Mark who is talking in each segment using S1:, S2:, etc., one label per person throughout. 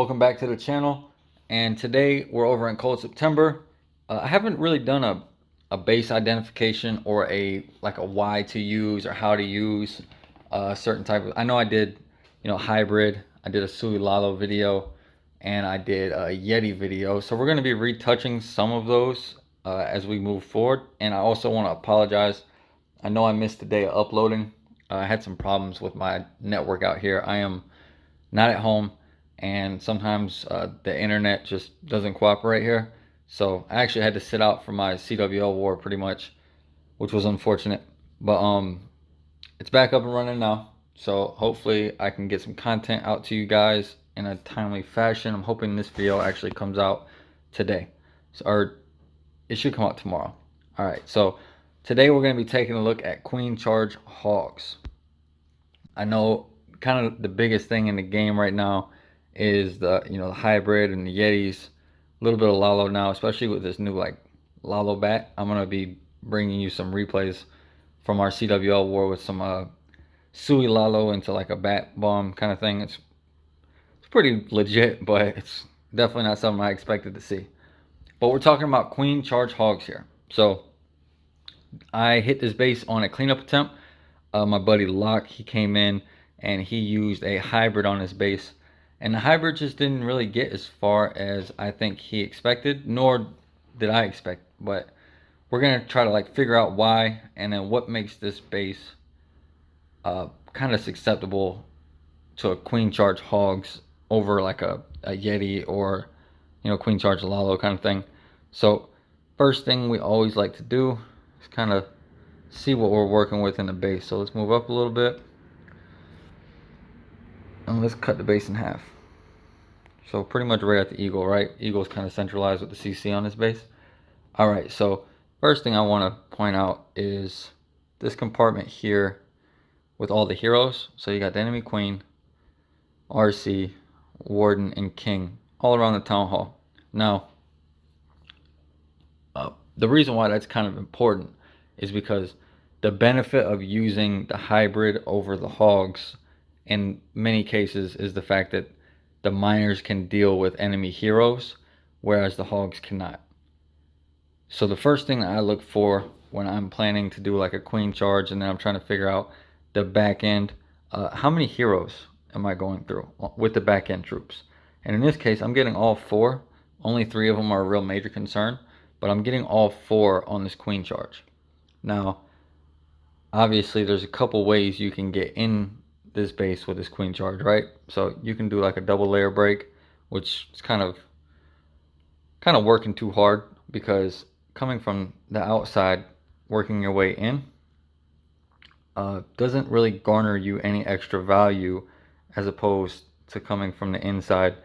S1: Welcome back to the channel. And today we're over in Cold September. I haven't really done a base identification or a why to use or how to use a certain type of. I know I did, hybrid. I did a Sui Lalo video, and I did a Yeti video. So we're going to be retouching some of those as we move forward. And I also want to apologize. I know I missed the day of uploading. I had some problems with my network out here. I am not at home, and sometimes the internet just doesn't cooperate here. So I actually had to sit out for my CWL war pretty much, which was unfortunate. But it's back up and running now. So hopefully I can get some content out to you guys in a timely fashion. I'm hoping this video actually comes out today, or it should come out tomorrow. All right, so today we're going to be taking a look at Queen Charge Hogs. I know kind of the biggest thing in the game right now is the hybrid and the Yetis. A little bit of Lalo now, especially with this new Lalo bat. I'm gonna be bringing you some replays from our CWL war with some Sui Lalo into like a bat bomb kind of thing. It's pretty legit, but it's definitely not something I expected to see. But we're talking about Queen Charge Hogs here. So I hit this base on a cleanup attempt. My buddy Locke, he came in and he used a hybrid on his base, and the hybrid just didn't really get as far as I think he expected, nor did I expect. But we're gonna try to figure out why, and then what makes this base kind of susceptible to a Queen Charge Hogs over like a Yeti or Queen Charge Lalo kind of thing. So first thing we always like to do is kind of see what we're working with in the base. So let's move up a little bit and let's cut the base in half. So pretty much right at the eagle, right? Eagle's kind of centralized with the CC on his base. All right, so first thing I want to point out is this compartment here with all the heroes. So you got the enemy queen, RC, warden, and king all around the town hall. Now, the reason why that's kind of important is because the benefit of using the hybrid over the hogs in many cases is the fact that the miners can deal with enemy heroes, whereas the hogs cannot. So the first thing that I look for when I'm planning to do like a queen charge, and then I'm trying to figure out the back end, how many heroes am I going through with the back end troops? And in this case, I'm getting all four. Only 3 of them are a real major concern, but I'm getting all 4 on this queen charge. Now, obviously there's a couple ways you can get in this base with this queen charge, right? So you can do like a double layer break, which is kind of working too hard, because coming from the outside, working your way in, doesn't really garner you any extra value as opposed to coming from the inside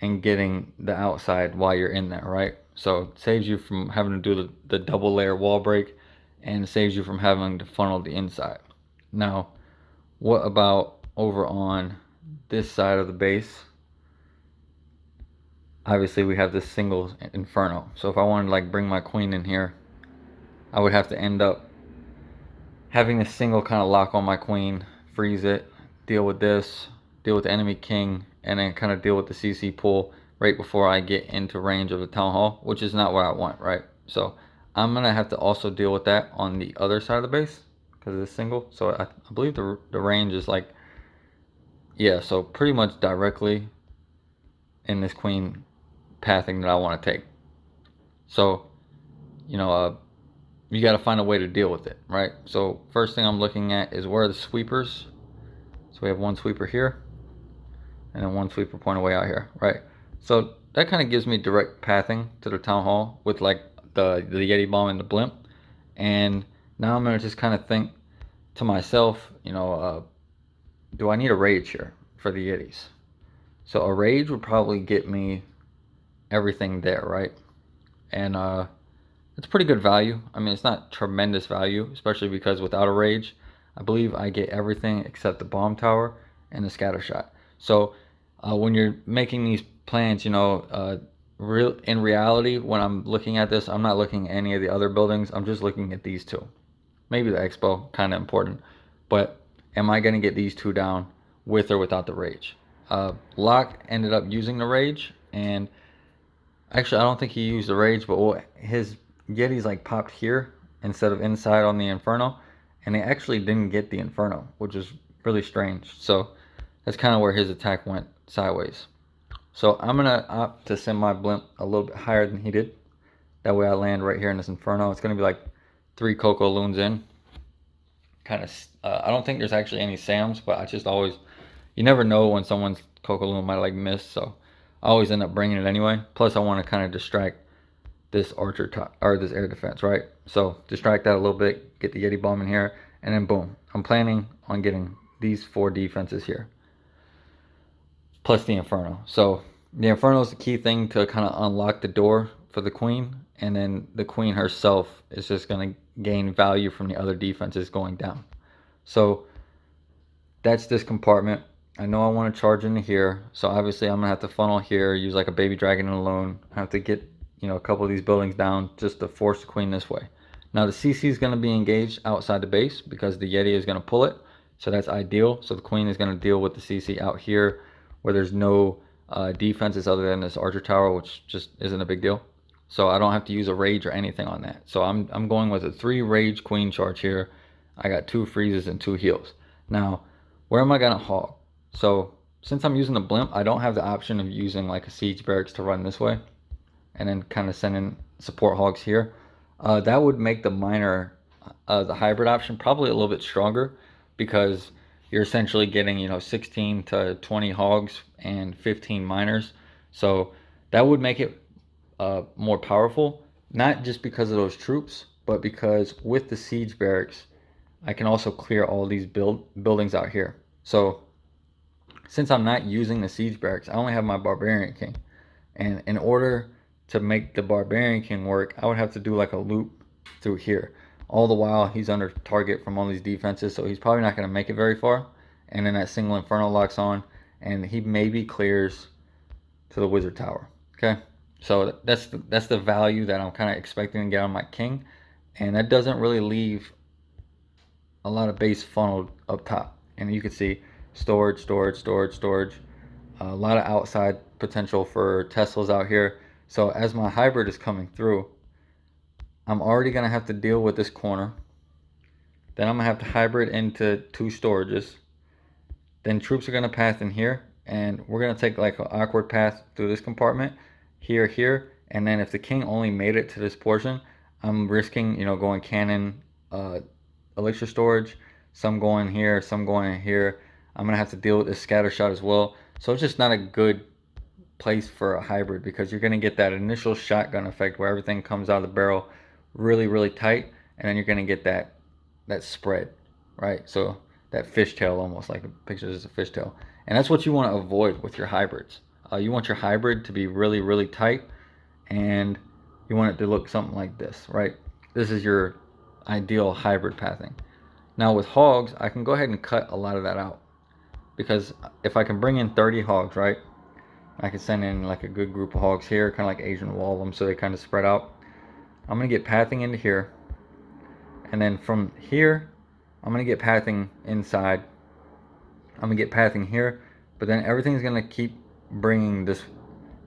S1: and getting the outside while you're in there, right? So it saves you from having to do the double layer wall break, and saves you from having to funnel the inside. Now, what about over on this side of the base? Obviously we have this single inferno. So if I wanted to bring my queen in here, I would have to end up having this single kind of lock on my queen, freeze it, deal with this, deal with the enemy king, and then kind of deal with the CC pull right before I get into range of the town hall, which is not what I want, right? So I'm gonna have to also deal with that on the other side of the base because of this single. So I believe the range is so pretty much directly in this queen pathing that I want to take. So you got to find a way to deal with it, right? So first thing I'm looking at is where are the sweepers. So we have one sweeper here, and then one sweeper point away out here, right? So that kind of gives me direct pathing to the town hall with the Yeti bomb and the blimp. And now I'm gonna just kind of think to myself, do I need a rage here for the Yetis? So a rage would probably get me everything there, right? And it's pretty good value. I mean, it's not tremendous value, especially because without a rage, I believe I get everything except the bomb tower and the scatter shot. So when you're making these plans, in reality, when I'm looking at this, I'm not looking at any of the other buildings. I'm just looking at these two. Maybe the expo, kind of important. But am I going to get these two down with or without the rage? Locke ended up using the rage, and actually I don't think he used the rage, but his Yetis like popped here instead of inside on the Inferno, and they actually didn't get the Inferno, which is really strange. So that's kind of where his attack went sideways. So I'm gonna opt to send my blimp a little bit higher than he did. That way I land right here in this Inferno. It's gonna be like 3 Coco Loons in. Kind of, I don't think there's actually any Sams, but I just always, you never know when someone's Coco Loon might like miss, so I always end up bringing it anyway. Plus I want to kind of distract this archer or this air defense, right? So distract that a little bit, get the Yeti bomb in here, and then boom. I'm planning on getting these 4 defenses here, plus the Inferno. So the Inferno is the key thing to kind of unlock the door for the queen, and then the queen herself is just going to gain value from the other defenses going down. So that's this compartment. I know I want to charge into here, so obviously I'm gonna have to funnel here, use like a baby dragon alone. I have to get, you know, a couple of these buildings down just to force the queen this way. Now the CC is gonna be engaged outside the base because the Yeti is gonna pull it, so that's ideal. So the queen is gonna deal with the CC out here where there's no defenses other than this archer tower, which just isn't a big deal. So I don't have to use a rage or anything on that. So I'm going with a 3 rage queen charge here. I got 2 freezes and 2 heals. Now, where am I gonna hog? So since I'm using the blimp, I don't have the option of using like a siege barracks to run this way and then kind of sending support hogs here. That would make the miner, the hybrid option, probably a little bit stronger because you're essentially getting, you know, 16 to 20 hogs and 15 miners. So that would make it more powerful, not just because of those troops, but because with the siege barracks, I can also clear all these buildings out here. So since I'm not using the siege barracks, I only have my barbarian king, and in order to make the barbarian king work, I would have to do like a loop through here. All the while he's under target from all these defenses, so he's probably not going to make it very far. And then that single inferno locks on, and he maybe clears to the wizard tower. Okay, so that's the value that I'm kind of expecting to get on my king, and that doesn't really leave a lot of base funneled up top. And you can see storage, storage, storage, storage. A lot of outside potential for Teslas out here. So as my hybrid is coming through, I'm already going to have to deal with this corner. Then I'm going to have to hybrid into 2 storages. Then troops are going to pass in here. And we're going to take like an awkward path through this compartment. Here, here. And then if the king only made it to this portion, I'm risking, you know, going cannon, elixir storage. Some going here, some going here. I'm going to have to deal with this scatter shot as well. So it's just not a good place for a hybrid because you're going to get that initial shotgun effect where everything comes out of the barrel really, really tight. And then you're going to get that spread, right? So that fishtail, almost like a picture is a fishtail. And that's what you want to avoid with your hybrids. You want your hybrid to be really, really tight. And you want it to look something like this, right? This is your ideal hybrid pathing. Now with hogs, I can go ahead and cut a lot of that out. Because if I can bring in 30 hogs, right? I can send in like a good group of hogs here, kind of like Asian wall them so they kind of spread out. I'm going to get pathing into here. And then from here, I'm going to get pathing inside. I'm going to get pathing here. But then everything's going to keep bringing this,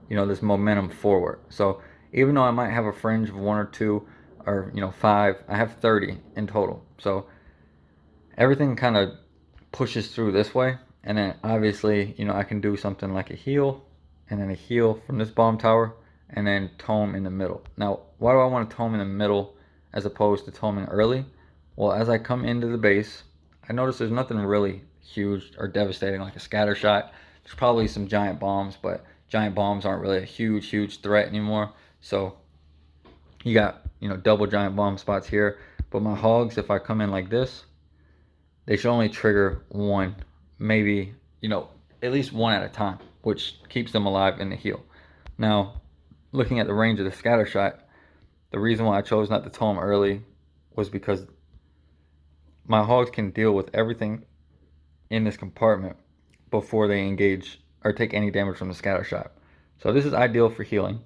S1: you know, this momentum forward. So even though I might have a fringe of 1 or 2 or, you know, 5, I have 30 in total. So everything kind of pushes through this way. And then obviously, you know, I can do something like a heal and then a heal from this bomb tower and then tome in the middle. Now, why do I want to tome in the middle as opposed to toming early? Well, as I come into the base, I notice there's nothing really huge or devastating like a scatter shot. There's probably some giant bombs, but giant bombs aren't really a huge threat anymore. So you got, you know, double giant bomb spots here. But my hogs, if I come in like this, they should only trigger 1, maybe, you know, at least 1 at a time, which keeps them alive in the heal. Now, looking at the range of the scatter shot, the reason why I chose not to tome early was because my hogs can deal with everything in this compartment before they engage or take any damage from the scatter shot. So this is ideal for healing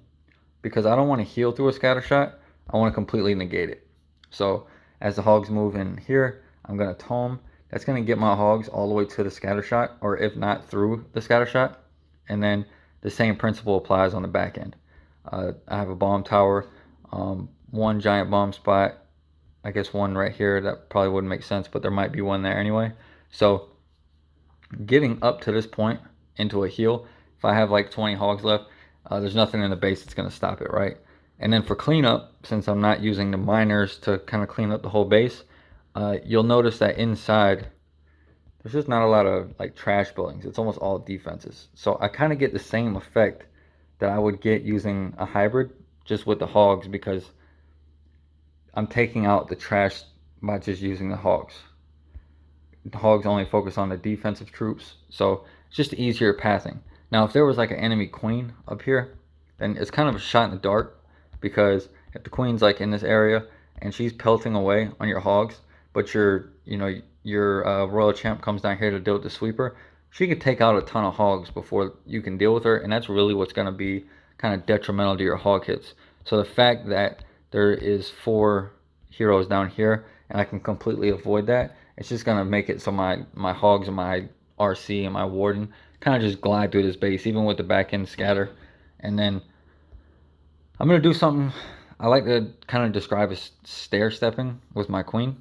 S1: because I don't want to heal through a scatter shot. I want to completely negate it. So as the hogs move in here, I'm going to tome. That's going to get my hogs all the way to the scatter shot, or if not through the scatter shot. And then the same principle applies on the back end. I have a bomb tower, one giant bomb spot, I guess one right here. That probably wouldn't make sense, but there might be one there anyway. So getting up to this point into a heal, if I have like 20 hogs left, there's nothing in the base that's going to stop it, right? And then for cleanup, since I'm not using the miners to kind of clean up the whole base, you'll notice that inside there's just not a lot of like trash buildings. It's almost all defenses. So I kind of get the same effect that I would get using a hybrid, just with the hogs, because I'm taking out the trash by just using the hogs. The hogs only focus on the defensive troops, so it's just easier pathing. Now if there was like an enemy queen up here, then it's kind of a shot in the dark, because if the queen's like in this area and she's pelting away on your hogs, but your royal champ comes down here to deal with the sweeper, she could take out a ton of hogs before you can deal with her, and that's really what's going to be kind of detrimental to your hog hits. So the fact that there is 4 heroes down here and I can completely avoid that, it's just going to make it so my hogs and my RC and my warden kind of just glide through this base, even with the back end scatter. And then I'm going to do something I like to kind of describe as stair stepping with my queen.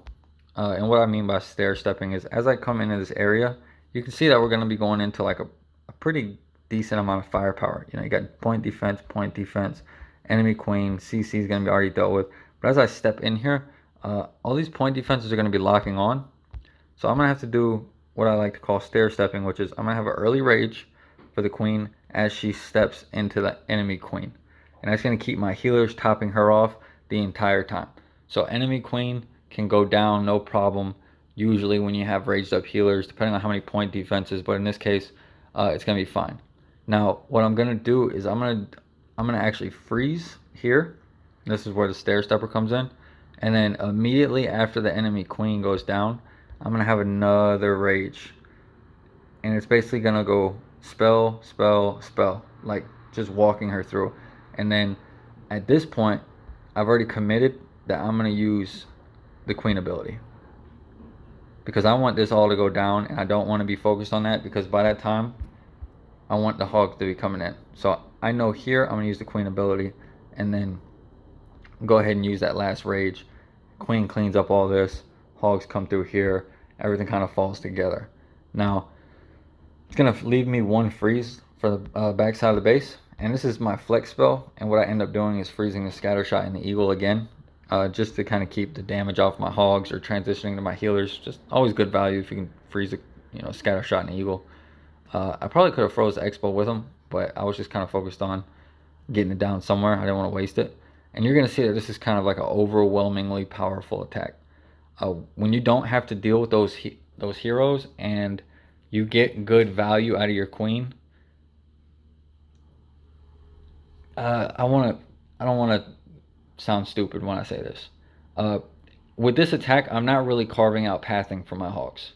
S1: And what I mean by stair stepping is, as I come into this area, you can see that we're going to be going into like a pretty decent amount of firepower. You got point defense, enemy queen, CC is going to be already dealt with. But as I step in here, all these point defenses are going to be locking on. So I'm going to have to do what I like to call stair stepping, which is I'm going to have an early rage for the queen as she steps into the enemy queen. And that's going to keep my healers topping her off the entire time. So enemy queen can go down no problem, usually when you have raged up healers, depending on how many point defenses, but in this case, it's going to be fine. Now, what I'm going to do is I'm going to actually freeze here. This is where the stair stepper comes in. And then immediately after the enemy queen goes down, I'm going to have another rage. And it's basically going to go spell, spell, spell, like just walking her through. And then at this point, I've already committed that I'm going to use the queen ability, because I want this all to go down, and I don't want to be focused on that, because by that time I want the hogs to be coming in. So I know here I'm going to use the queen ability, and then go ahead and use that last rage. Queen cleans up all this, hogs come through here, everything kind of falls together. Now it's going to leave me 1 freeze for the back side of the base, and this is my flex spell, and what I end up doing is freezing the scatter shot and the eagle again, just to kind of keep the damage off my hogs or transitioning to my healers. Just always good value if you can freeze a scatter shot and eagle. I probably could have froze the expo with them, but I was just kind of focused on getting it down somewhere. I didn't want to waste it. And you're going to see that this is kind of like an overwhelmingly powerful attack. When you don't have to deal with those heroes and you get good value out of your queen, I don't want to sound stupid when I say this. With this attack, I'm not really carving out pathing for my hogs.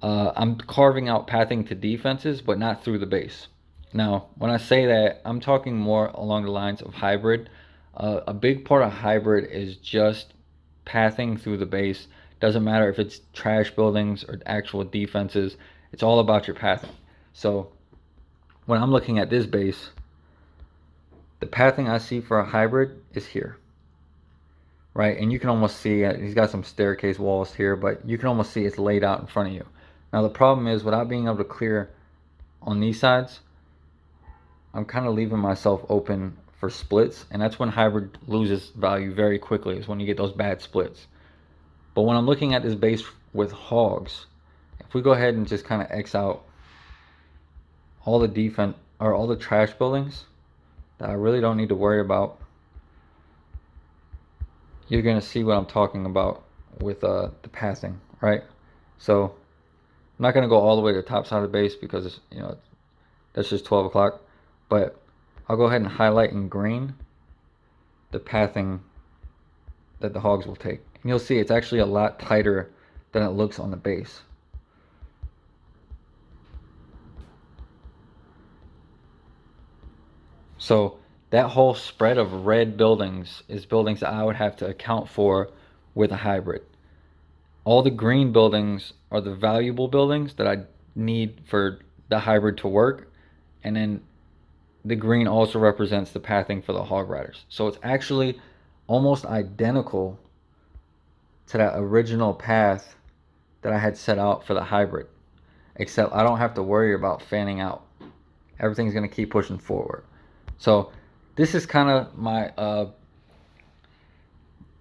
S1: I'm carving out pathing to defenses, but not through the base. Now, when I say that, I'm talking more along the lines of hybrid. A big part of hybrid is just pathing through the base. Doesn't matter if it's trash buildings or actual defenses. It's all about your pathing. So when I'm looking at this base, the pathing I see for a hybrid is here, right? And you can almost see it. He's got some staircase walls here, but you can almost see it's laid out in front of you. Now the problem is, without being able to clear on these sides, I'm kind of leaving myself open for splits, and that's when hybrid loses value very quickly, is when you get those bad splits. But when I'm looking at this base with hogs, if we go ahead and just kind of X out all the defense or all the trash buildings that I really don't need to worry about, you're going to see what I'm talking about with the pathing, right? So I'm not going to go all the way to the top side of the base, because that's just 12 o'clock, but I'll go ahead and highlight in green the pathing that the hogs will take. And you'll see it's actually a lot tighter than it looks on the base. So that whole spread of red buildings is buildings that I would have to account for with a hybrid. All the green buildings are the valuable buildings that I need for the hybrid to work. And then the green also represents the pathing for the hog riders. So it's actually almost identical to that original path that I had set out for the hybrid, except I don't have to worry about fanning out. Everything's going to keep pushing forward. So this is kind of my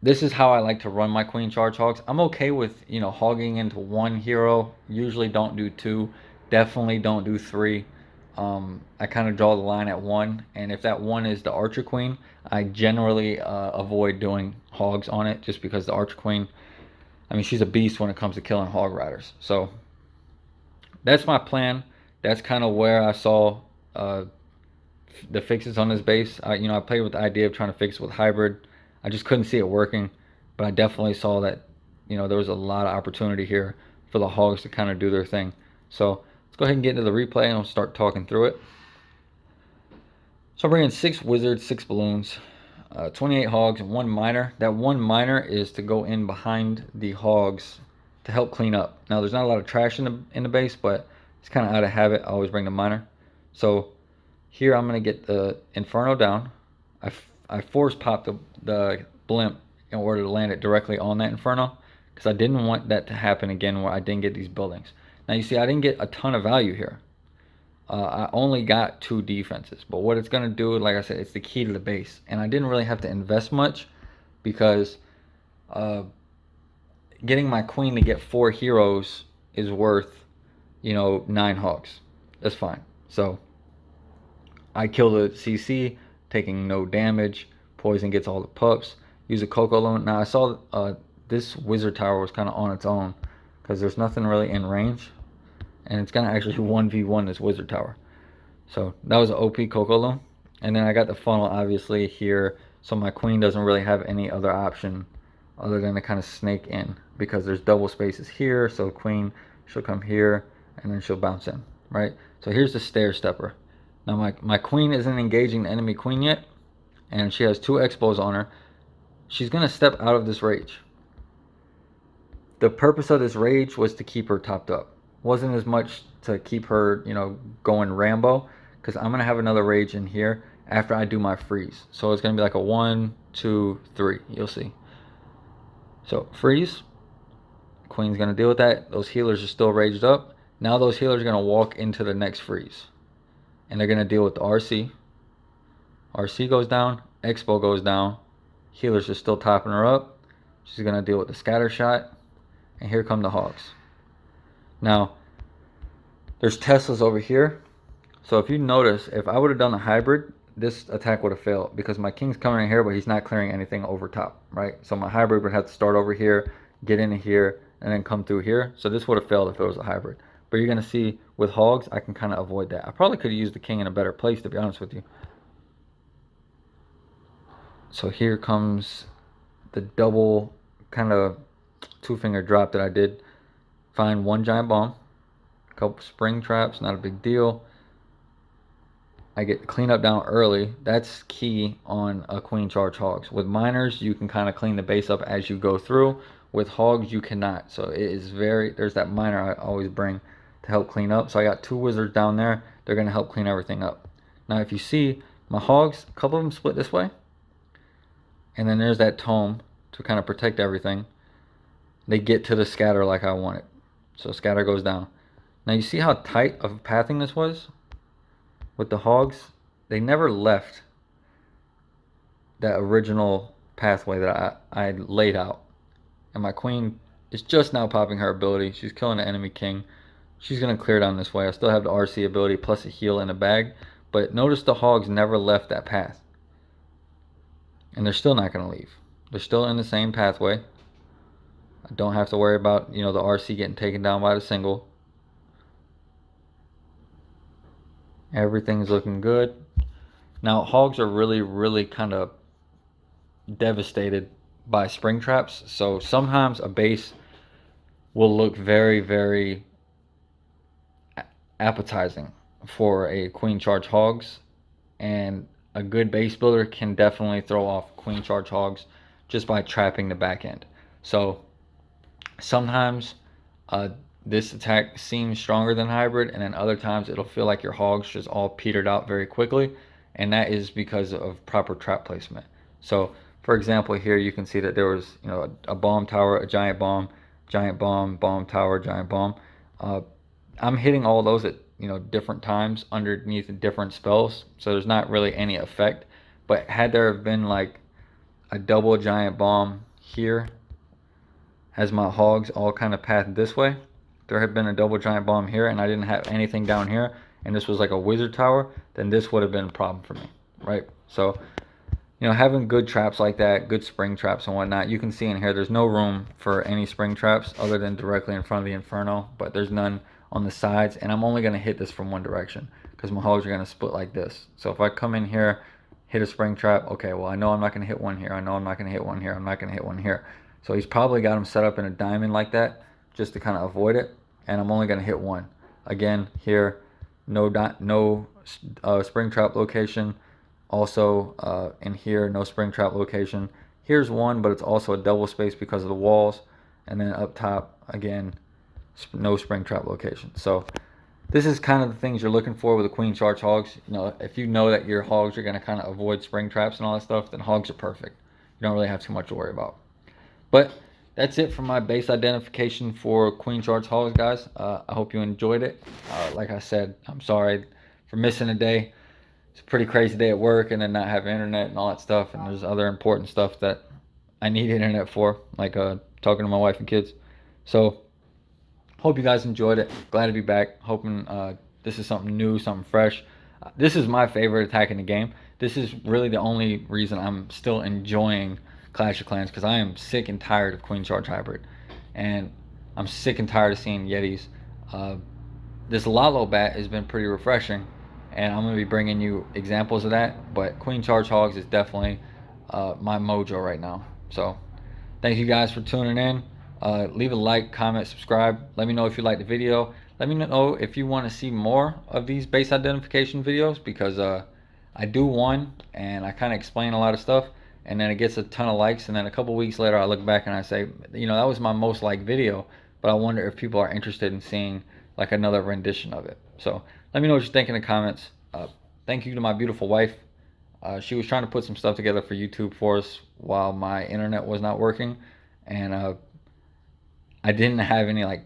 S1: this is how I like to run my queen charge hogs. I'm okay with, hogging into one hero. Usually don't do two. Definitely don't do three. I kind of draw the line at one, and if that one is the archer queen, I generally avoid doing hogs on it, just because the archer queen, I mean, she's a beast when it comes to killing hog riders. So that's my plan. That's kind of where I saw uh, the fixes on this base. I played with the idea of trying to fix it with hybrid. I just couldn't see it working, but I definitely saw that, there was a lot of opportunity here for the hogs to kind of do their thing. So let's go ahead and get into the replay and we'll start talking through it. So I'm bringing 6 wizards, 6 balloons, 28 hogs, and 1 miner. That 1 miner is to go in behind the hogs to help clean up. Now there's not a lot of trash in the base, but it's kind of out of habit. I always bring the miner. So here I'm going to get the Inferno down. I force popped the blimp in order to land it directly on that Inferno, because I didn't want that to happen again where I didn't get these buildings. Now you see I didn't get a ton of value here. I only got 2 defenses, but what it's going to do, like I said, it's the key to the base. And I didn't really have to invest much, because getting my queen to get 4 heroes is worth, 9 hogs. That's fine. So I kill the CC, taking no damage. Poison gets all the pups. Use a Coco Loan. Now I saw this wizard tower was kind of on its own, because there's nothing really in range, and it's gonna actually 1v1 this wizard tower. So that was an OP Coco Loan. And then I got the funnel obviously here, so my queen doesn't really have any other option other than to kind of snake in, because there's double spaces here. So queen, she'll come here and then she'll bounce in, right? So here's the stair stepper. Now my queen isn't engaging the enemy queen yet, and she has 2 expos on her. She's going to step out of this rage. The purpose of this rage was to keep her topped up. Wasn't as much to keep her, going Rambo, because I'm going to have another rage in here after I do my freeze. So it's going to be like a 1, 2, 3. You'll see. So freeze. Queen's going to deal with that. Those healers are still raged up. Now those healers are going to walk into the next freeze, and they're going to deal with the RC. RC goes down, Expo goes down, healers are still topping her up. She's going to deal with the scatter shot, and here come the hogs. Now, there's Teslas over here. So if you notice, if I would have done the hybrid, this attack would have failed, because my king's coming in here, but he's not clearing anything over top, right? So my hybrid would have to start over here, get into here, and then come through here. So this would have failed if it was a hybrid. But you're going to see with hogs, I can kind of avoid that. I probably could have used the king in a better place, to be honest with you. So here comes the double kind of 2-finger drop that I did. Find 1 giant bomb, a couple spring traps, not a big deal. I get the cleanup down early. That's key on a queen charge hogs. With miners, you can kind of clean the base up as you go through. With hogs, you cannot. So it is there's that miner I always bring to help clean up. So I got 2 wizards down there. They're going to help clean everything up. Now if you see, my hogs, a couple of them split this way. And then there's that tome to kind of protect everything. They get to the scatter like I want it. So scatter goes down. Now you see how tight of pathing this was? With the hogs, they never left that original pathway that I laid out. And my queen is just now popping her ability. She's killing the enemy king. She's going to clear down this way. I still have the RC ability plus a heal in the bag. But notice the hogs never left that path. And they're still not going to leave. They're still in the same pathway. I don't have to worry about, the RC getting taken down by the single. Everything's looking good. Now, hogs are really, really kind of devastated by spring traps. So sometimes a base will look very, very appetizing for a queen charge hogs. And a good base builder can definitely throw off queen charge hogs just by trapping the back end. So Sometimes uh, this attack seems stronger than hybrid, and then other times it'll feel like your hogs just all petered out very quickly, and that is because of proper trap placement. So, for example, here you can see that there was, a bomb tower, a giant bomb tower, giant bomb. Uh, I'm hitting all those at different times underneath different spells, so there's not really any effect. But had there have been like a double giant bomb here, as my hogs all kind of pathed this way, there had been a double giant bomb here, and I didn't have anything down here, and this was like a wizard tower, then this would have been a problem for me, right? So having good traps like that, good spring traps and whatnot, you can see in here there's no room for any spring traps other than directly in front of the Inferno, but there's none on the sides, and I'm only going to hit this from one direction because my hogs are going to split like this. So if I come in here, hit a spring trap, okay, well, I know I'm not going to hit one here. I know I'm not going to hit one here. I'm not going to hit one here. So he's probably got them set up in a diamond like that just to kind of avoid it, and I'm only going to hit one. Again, here, no spring trap location. Also, in here, no spring trap location. Here's one, but it's also a double space because of the walls. And then up top, again, no spring trap location. So this is kind of the things you're looking for with the queen charge hogs. If you know that your hogs are going to kind of avoid spring traps and all that stuff, then hogs are perfect. You don't really have too much to worry about. But that's it for my base identification for queen charge hogs, guys. I hope you enjoyed it. Like I said, I'm sorry for missing a day. It's a pretty crazy day at work, and then not having internet and all that stuff, and there's other important stuff that I need internet for, like talking to my wife and kids. So hope you guys enjoyed it. Glad to be back. Hoping this is something new, something fresh. This is my favorite attack in the game. This is really the only reason I'm still enjoying Clash of Clans, because I am sick and tired of Queen Charge Hybrid, and I'm sick and tired of seeing Yetis. This Lalo Bat has been pretty refreshing, and I'm going to be bringing you examples of that. But Queen Charge Hogs is definitely my mojo right now. So thank you guys for tuning in. Leave a like, comment, subscribe. Let me know if you liked the video. Let me know if you want to see more of these base identification videos, because I do one and I kind of explain a lot of stuff, and then it gets a ton of likes, and then a couple weeks later I look back and I say, that was my most liked video, but I wonder if people are interested in seeing like another rendition of it. So let me know what you think in the comments. Thank you to my beautiful wife. She was trying to put some stuff together for YouTube for us while my internet was not working, and I didn't have any like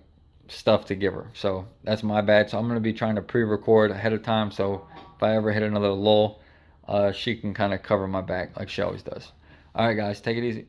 S1: stuff to give her, so that's my bad. So I'm gonna be trying to pre-record ahead of time, so if I ever hit another lull, she can kind of cover my back like she always does. All right, guys, take it easy.